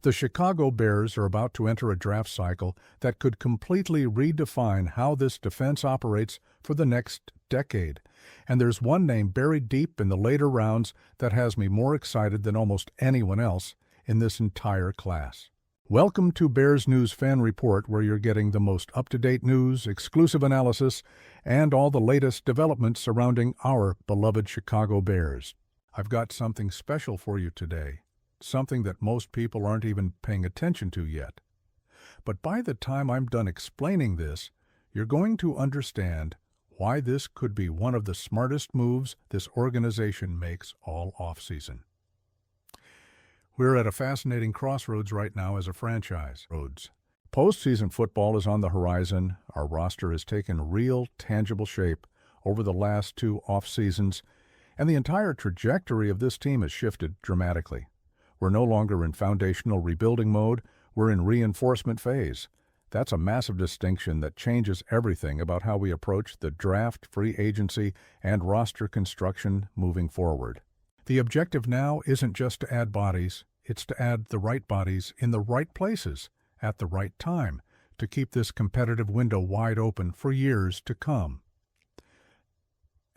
The Chicago Bears are about to enter a draft cycle that could completely redefine how this defense operates for the next decade. And there's one name buried deep in the later rounds that has me more excited than almost anyone else in this entire class. Welcome to Bears News Fan Report, where you're getting the most up-to-date news, exclusive analysis, and all the latest developments surrounding our beloved Chicago Bears. I've got something special for you today. Something that most people aren't even paying attention to yet. But by the time I'm done explaining this, you're going to understand why this could be one of the smartest moves this organization makes all offseason. We're at a fascinating crossroads right now as a franchise. Postseason football is on the horizon. Our roster has taken real, tangible shape over the last two off-seasons, and the entire trajectory of this team has shifted dramatically. We're no longer in foundational rebuilding mode, we're in reinforcement phase. That's a massive distinction that changes everything about how we approach the draft, free agency, and roster construction moving forward. The objective now isn't just to add bodies, it's to add the right bodies in the right places at the right time to keep this competitive window wide open for years to come.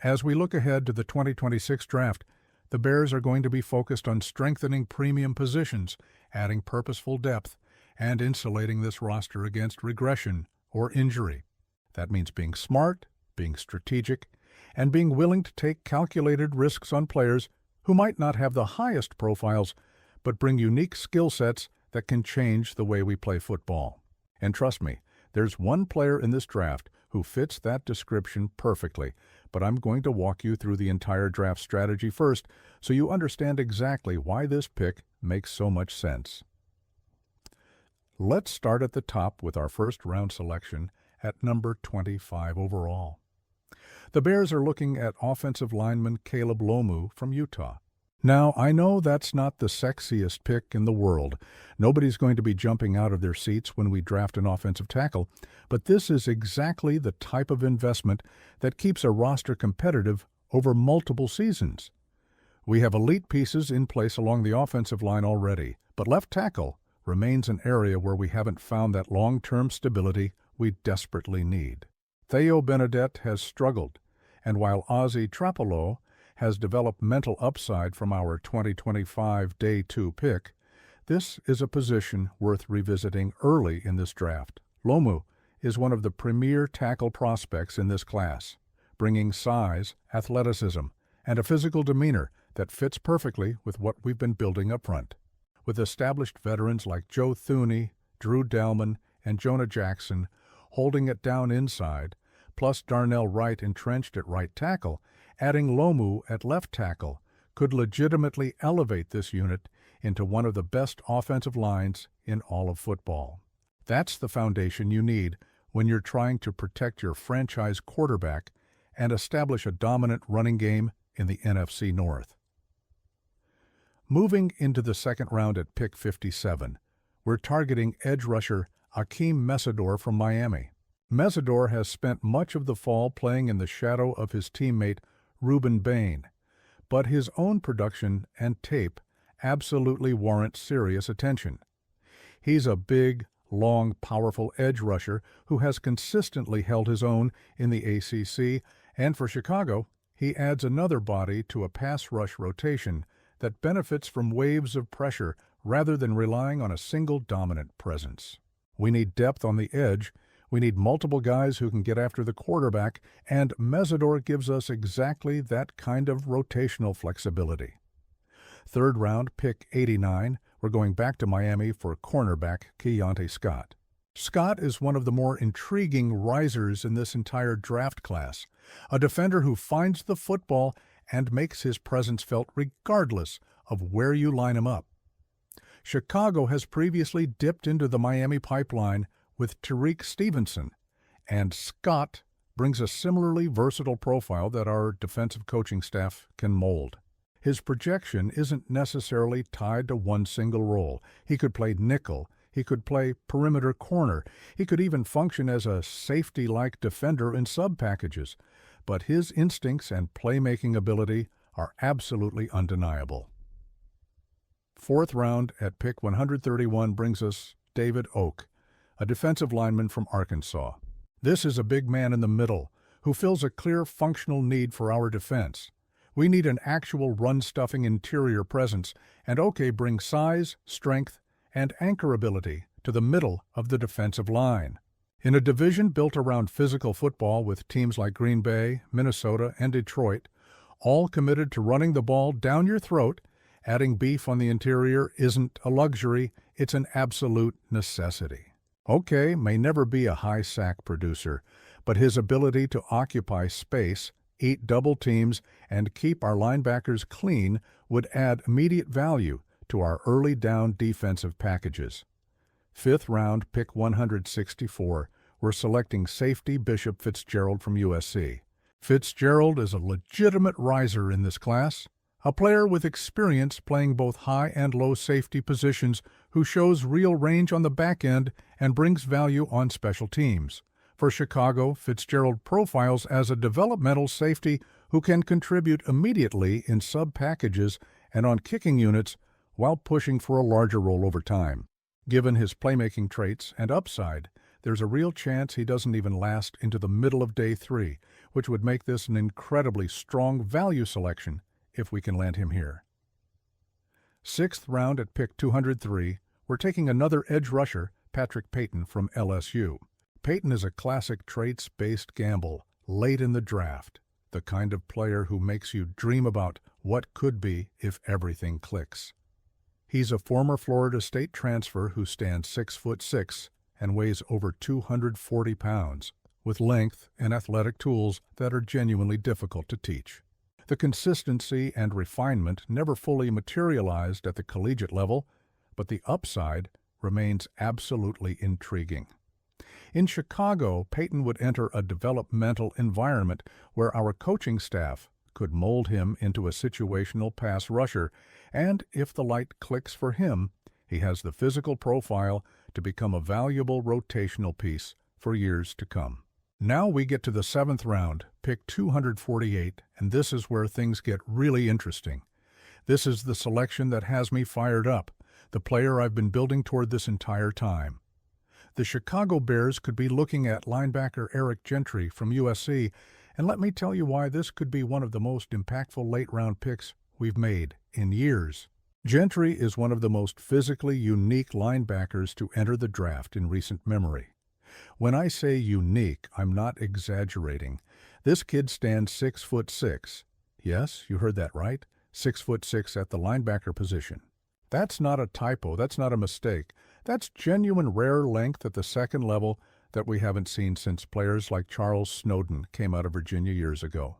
As we look ahead to the 2026 draft, the Bears are going to be focused on strengthening premium positions, adding purposeful depth, and insulating this roster against regression or injury. That means being smart, being strategic, and being willing to take calculated risks on players who might not have the highest profiles, but bring unique skill sets that can change the way we play football. And trust me, there's one player in this draft who fits that description perfectly, but I'm going to walk you through the entire draft strategy first so you understand exactly why this pick makes so much sense. Let's start at the top with our first round selection at number 25 overall. The Bears are looking at offensive lineman Caleb Lomu from Utah. Now, I know that's not the sexiest pick in the world. Nobody's going to be jumping out of their seats when we draft an offensive tackle, but this is exactly the type of investment that keeps a roster competitive over multiple seasons. We have elite pieces in place along the offensive line already, but left tackle remains an area where we haven't found that long-term stability we desperately need. Theo Benedette has struggled, and while Ozzy Trapolo has developed mental upside from our 2025 Day 2 pick, this is a position worth revisiting early in this draft. Lomu is one of the premier tackle prospects in this class, bringing size, athleticism, and a physical demeanor that fits perfectly with what we've been building up front. With established veterans like Joe Thuney, Drew Delman, and Jonah Jackson holding it down inside, plus Darnell Wright entrenched at right tackle, adding Lomu at left tackle could legitimately elevate this unit into one of the best offensive lines in all of football. That's the foundation you need when you're trying to protect your franchise quarterback and establish a dominant running game in the NFC North. Moving into the second round at pick 57, we're targeting edge rusher Akeem Mesidor from Miami. Mesidor has spent much of the fall playing in the shadow of his teammate Ruben Bain, but his own production and tape absolutely warrant serious attention. He's a big, long, powerful edge rusher who has consistently held his own in the ACC, and for Chicago, he adds another body to a pass rush rotation that benefits from waves of pressure rather than relying on a single dominant presence. We need depth on the edge. We need multiple guys who can get after the quarterback, and Mesidor gives us exactly that kind of rotational flexibility. Third round, pick 89, we're going back to Miami for cornerback Keionte Scott. Scott is one of the more intriguing risers in this entire draft class, a defender who finds the football and makes his presence felt regardless of where you line him up. Chicago has previously dipped into the Miami pipeline with Tariq Stevenson, and Scott brings a similarly versatile profile that our defensive coaching staff can mold. His projection isn't necessarily tied to one single role. He could play nickel, he could play perimeter corner, he could even function as a safety-like defender in sub-packages, but his instincts and playmaking ability are absolutely undeniable. Fourth round at pick 131 brings us David Oak, a defensive lineman from Arkansas. This is a big man in the middle who fills a clear functional need for our defense. We need an actual run-stuffing interior presence, and Oke brings size, strength, and anchor ability to the middle of the defensive line. In a division built around physical football with teams like Green Bay, Minnesota, and Detroit, all committed to running the ball down your throat, adding beef on the interior isn't a luxury, it's an absolute necessity. Oke may never be a high sack producer, but his ability to occupy space, eat double teams, and keep our linebackers clean would add immediate value to our early down defensive packages. Fifth round, pick 164, we're selecting safety Bishop Fitzgerald from USC. Fitzgerald is a legitimate riser in this class, a player with experience playing both high and low safety positions who shows real range on the back end and brings value on special teams. For Chicago, Fitzgerald profiles as a developmental safety who can contribute immediately in sub-packages and on kicking units while pushing for a larger role over time. Given his playmaking traits and upside, there's a real chance he doesn't even last into the middle of day 3, which would make this an incredibly strong value selection if we can land him here. Sixth round at pick 203, we're taking another edge rusher, Patrick Payton from LSU. Payton is a classic traits-based gamble late in the draft, the kind of player who makes you dream about what could be if everything clicks. He's a former Florida State transfer who stands 6'6" and weighs over 240 pounds, with length and athletic tools that are genuinely difficult to teach. The consistency and refinement never fully materialized at the collegiate level, but the upside remains absolutely intriguing. In Chicago, Payton would enter a developmental environment where our coaching staff could mold him into a situational pass rusher, and if the light clicks for him, he has the physical profile to become a valuable rotational piece for years to come. Now we get to the seventh round, pick 248, and this is where things get really interesting. This is the selection that has me fired up, the player I've been building toward this entire time. The Chicago Bears could be looking at linebacker Eric Gentry from USC, and let me tell you why this could be one of the most impactful late-round picks we've made in years. Gentry is one of the most physically unique linebackers to enter the draft in recent memory. When I say unique, I'm not exaggerating. This kid stands 6'6". Yes, you heard that right, 6'6" at the linebacker position. That's not a typo, that's not a mistake. That's genuine rare length at the second level that we haven't seen since players like Charles Snowden came out of Virginia years ago.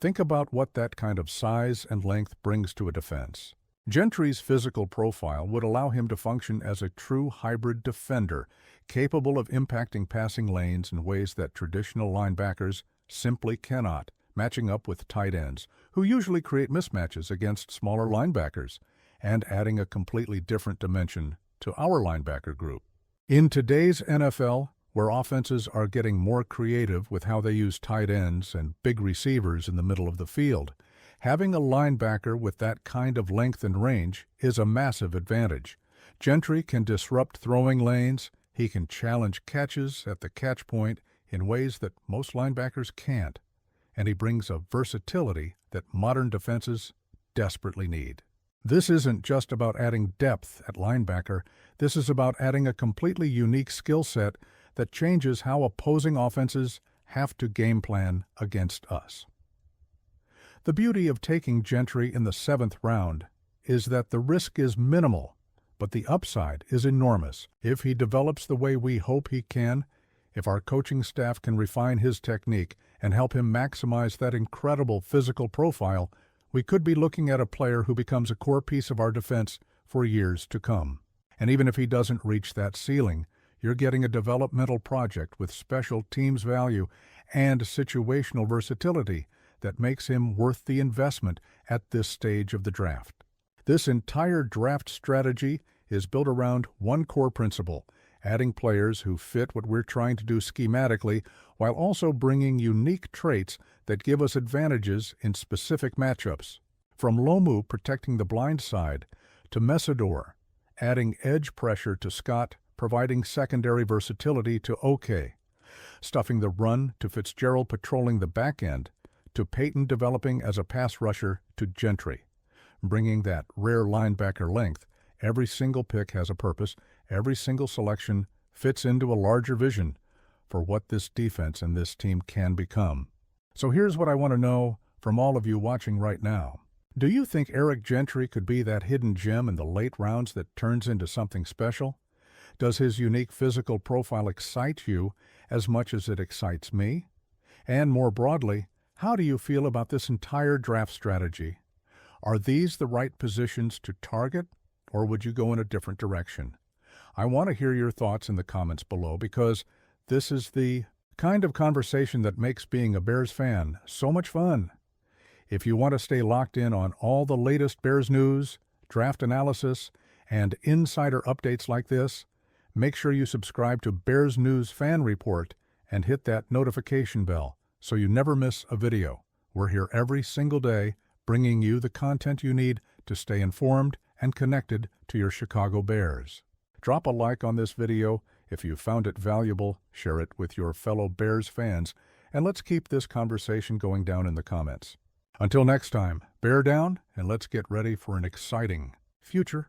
Think about what that kind of size and length brings to a defense. Gentry's physical profile would allow him to function as a true hybrid defender, capable of impacting passing lanes in ways that traditional linebackers simply cannot, matching up with tight ends, who usually create mismatches against smaller linebackers, and adding a completely different dimension to our linebacker group. In today's NFL, where offenses are getting more creative with how they use tight ends and big receivers in the middle of the field, having a linebacker with that kind of length and range is a massive advantage. Gentry can disrupt throwing lanes, he can challenge catches at the catch point in ways that most linebackers can't, and he brings a versatility that modern defenses desperately need. This isn't just about adding depth at linebacker, this is about adding a completely unique skill set that changes how opposing offenses have to game plan against us. The beauty of taking Gentry in the seventh round is that the risk is minimal, but the upside is enormous. If he develops the way we hope he can, if our coaching staff can refine his technique and help him maximize that incredible physical profile, we could be looking at a player who becomes a core piece of our defense for years to come. And even if he doesn't reach that ceiling, you're getting a developmental project with special teams value and situational versatility that makes him worth the investment at this stage of the draft. This entire draft strategy is built around one core principle, adding players who fit what we're trying to do schematically while also bringing unique traits that give us advantages in specific matchups. From Lomu protecting the blind side to Messidor, adding edge pressure to Scott, providing secondary versatility to OK, stuffing the run to Fitzgerald patrolling the back end, to Peyton developing as a pass rusher to Gentry, bringing that rare linebacker length. Every single pick has a purpose. Every single selection fits into a larger vision for what this defense and this team can become. So here's what I want to know from all of you watching right now. Do you think Eric Gentry could be that hidden gem in the late rounds that turns into something special? Does his unique physical profile excite you as much as it excites me? And more broadly, how do you feel about this entire draft strategy? Are these the right positions to target, or would you go in a different direction? I want to hear your thoughts in the comments below, because this is the kind of conversation that makes being a Bears fan so much fun. If you want to stay locked in on all the latest Bears news, draft analysis, and insider updates like this, make sure you subscribe to Bears News Fan Report and hit that notification bell so you never miss a video. We're here every single day bringing you the content you need to stay informed and connected to your Chicago Bears. Drop a like on this video if you found it valuable, share it with your fellow Bears fans, and let's keep this conversation going down in the comments. Until next time, bear down and let's get ready for an exciting future.